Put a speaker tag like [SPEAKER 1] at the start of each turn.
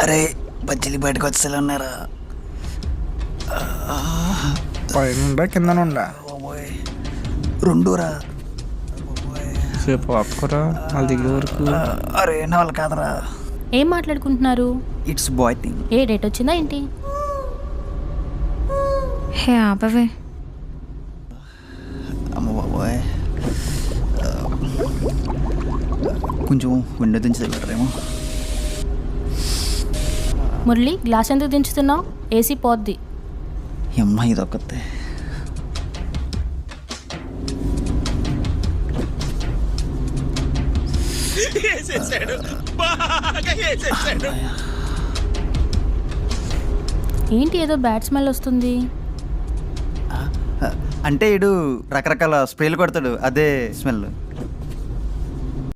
[SPEAKER 1] అరే బజ్జీలు బయటకు వచ్చేలా ఉన్నారా?
[SPEAKER 2] పైన కింద నుండా
[SPEAKER 1] బాబోయ్ రెండురా.
[SPEAKER 2] సేపు ఆపుకోరా మళ్ళీ దిగే వరకు.
[SPEAKER 1] అరే నా వాళ్ళు కాదరా.
[SPEAKER 3] ఏం మాట్లాడుకుంటున్నారు?
[SPEAKER 1] It's bye thing.
[SPEAKER 3] A date వచ్చిందా ఏంటి?
[SPEAKER 4] హే ఆపవే.
[SPEAKER 1] అమ్మ బాబోయ్ కొంచెం విండో దించి వెళ్ళరేమో.
[SPEAKER 3] మురళి గ్లాస్ ఎందుకు దించుతున్నావు? ఏసీ పోద్ది.
[SPEAKER 1] అమ్మ ఇదొక్కతే.
[SPEAKER 3] ఏంటి ఏదో బ్యాడ్ స్మెల్ వస్తుంది?
[SPEAKER 1] అంటే ఇడు రకరకాల స్ప్రేలు కొడతాడు, అదే స్మెల్.